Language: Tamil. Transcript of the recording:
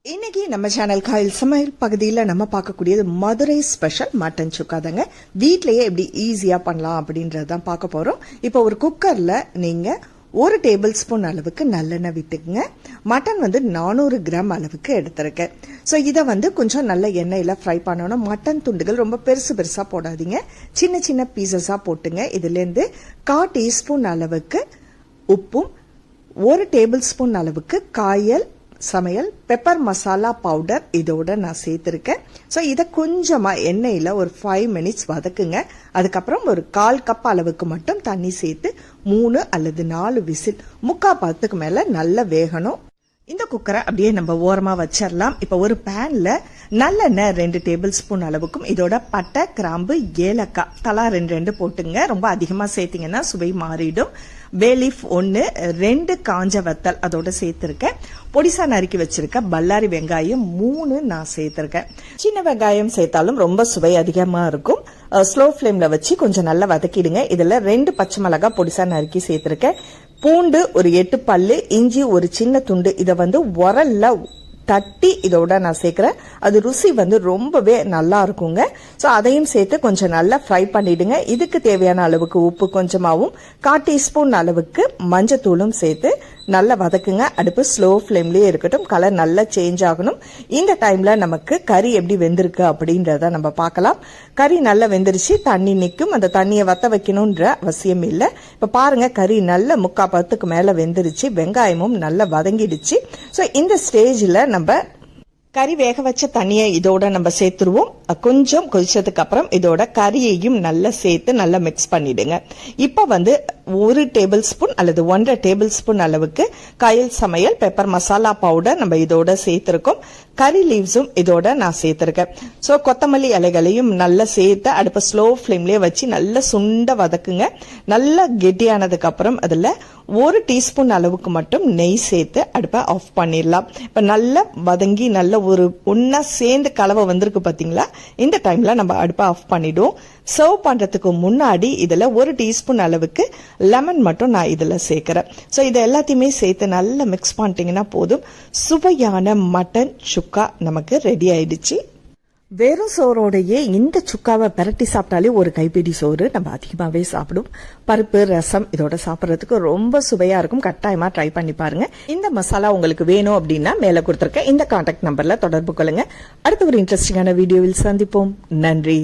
இன்னைக்கு நம்ம சேனல் காயில் சமையல் பகுதியில் நம்ம பார்க்கக்கூடியது மதுரை ஸ்பெஷல் மட்டன் சுக்கா தாங்க. வீட்லயே எப்படி ஈஸியா பண்ணலாம் அப்படின்றதான் பார்க்க போறோம். இப்போ ஒரு குக்கர்ல நீங்க 1 டேபிள் ஸ்பூன் அளவுக்கு நல்லெண்ணெய் விட்டுக்குங்க. மட்டன் 400 கிராம் அளவுக்கு எடுத்திருக்கேன். ஸோ இதை கொஞ்சம் நல்ல எண்ணெயில ஃப்ரை பண்ணணும். மட்டன் துண்டுகள் ரொம்ப பெருசு பெருசா போடாதீங்க, சின்ன சின்ன பீசஸா போட்டுங்க. இதுலேருந்து 1/4 டீஸ்பூன் அளவுக்கு உப்பும் 1 டேபிள் ஸ்பூன் அளவுக்கு காயல் சமையல் பெப்பர் மசாலா பவுடர் இதோட நான் சேர்த்திருக்கேன். ஸோ இதை கொஞ்சமா எண்ணெயில ஒரு 5 மினிட்ஸ் வதக்குங்க. அதுக்கப்புறம் ஒரு 1/4 கப் அளவுக்கு மட்டும் தண்ணி சேர்த்து 3 அல்லது 4 விசில் 3/4 பதத்துக்கு மேல நல்லா வேகணும். இந்த குக்கரை அப்படியே நம்ம ஓரமா வச்சிடலாம். இப்போ ஒரு பேன்ல நல்லெண்ணெய் 2 டேபிள் ஸ்பூன் அளவுக்கும் இதோட பட்டை கிராம்பு ஏலக்காய் தலா 2 போட்டுங்க. ரொம்ப அதிகமா சேர்த்தீங்கன்னா சுவை மாறிடும். பேலீஃப் 1, 2 காஞ்ச வத்தல் அதோட சேர்த்திருக்கேன். பொடிசா நறுக்கி வச்சிருக்க பல்லாரி வெங்காயம் 3 நான் சேர்த்திருக்கேன். சின்ன வெங்காயம் சேர்த்தாலும் ரொம்ப சுவை அதிகமா இருக்கும். ஸ்லோ ஃபிளேம்ல வச்சு கொஞ்சம் நல்லா வதக்கிடுங்க. இதுல 2 பச்சை மிளகாய் பொடிசா நறுக்கி சேர்த்திருக்கேன். பூண்டு ஒரு 8 பல்லு, இஞ்சி ஒரு சின்ன துண்டு. இதை உரல்ல தட்டி இதோட நான் சேர்க்கிறேன். அது ருசி ரொம்பவே நல்லா இருக்குங்க. ஸோ அதையும் சேர்த்து கொஞ்சம் நல்லா ஃப்ரை பண்ணிடுங்க. இதுக்கு தேவையான அளவுக்கு உப்பு கொஞ்சமாவும் 1/4 டீஸ்பூன் அளவுக்கு மஞ்சத்தூளும் சேர்த்து நல்லா வதக்குங்க. அடுப்பு ஸ்லோ ஃபிளேம்லயே இருக்கட்டும். கலர் நல்லா சேஞ்ச் ஆகணும். இந்த டைம்ல நமக்கு கறி எப்படி வெந்திருக்கு அப்படின்றத நம்ம பார்க்கலாம். கறி நல்லா வெந்துருச்சு, தண்ணி நிற்கும். அந்த தண்ணியை வத்த வைக்கணும்ன்ற அவசியம் இல்லை. இப்ப பாருங்க, கறி நல்ல 3/4 பதத்துக்கு மேல வெந்துருச்சு. வெங்காயமும் நல்லா வதங்கிடுச்சு. ஸோ இந்த ஸ்டேஜ்ல நம்ம கறி வேக வச்ச தண்ணியை இதோட நம்ம சேர்த்துருவோம். கொஞ்சம் கொதிச்சதுக்கு அப்புறம் இதோட கறியையும் நல்லா சேர்த்து நல்லா மிக்ஸ் பண்ணிடுங்க. இப்ப 1 டேபிள் ஸ்பூன் அல்லது 1.5 டேபிள் ஸ்பூன் அளவுக்கு காயல் சமையல் பெப்பர் மசாலா பவுடர் நம்ம இதோட சேர்த்திருக்கோம். கறி லீவ்ஸும் இதோட நான் சேர்த்திருக்கேன். ஸோ கொத்தமல்லி இலைகளையும் நல்லா சேர்த்து அடுப்பை ஸ்லோ ஃபிளேம்லயே வச்சு நல்லா சுண்ட வதக்குங்க. நல்லா கெட்டியானதுக்கு அப்புறம் அதுல 1 டீஸ்பூன் அளவுக்கு மட்டும் நெய் சேர்த்து அடுப்பை ஆஃப் பண்ணிடலாம். இப்ப நல்லா வதங்கி நல்ல ஒரு ஒன்னா சேர்ந்து கலவை வந்திருக்கு பாத்தீங்களா? இந்த டைம்ல நம்ம அடுப்பை ஆஃப் பண்ணிடுவோம். சர்வ் பண்றதுக்கு முன்னாடி இதுல 1 டீஸ்பூன் அளவுக்கு லெமன் மட்டும் நான் இதுல சேர்க்கிறேன். ஸோ இதை எல்லாத்தையுமே சேர்த்து நல்லா மிக்ஸ் பண்ணிட்டீங்கன்னா போதும். சுவையான மட்டன் சுக்கா நமக்கு ரெடி ஆயிடுச்சு. வெறும் சோறோடையே இந்த சுக்காவை பரட்டி சாப்பிட்டாலே ஒரு கைப்பிடி சோறு நம்ம அதிகமாகவே சாப்பிடும். பருப்பு ரசம் இதோட சாப்பிட்றதுக்கு ரொம்ப சுவையா இருக்கும். கட்டாயமா ட்ரை பண்ணி பாருங்க. இந்த மசாலா உங்களுக்கு வேணும் அப்படின்னா மேல கொடுத்துருக்க இந்த கான்டாக்ட் நம்பர்ல தொடர்பு கொள்ளுங்க. அடுத்த ஒரு இன்ட்ரெஸ்டிங்கான வீடியோவில் சந்திப்போம். நன்றி.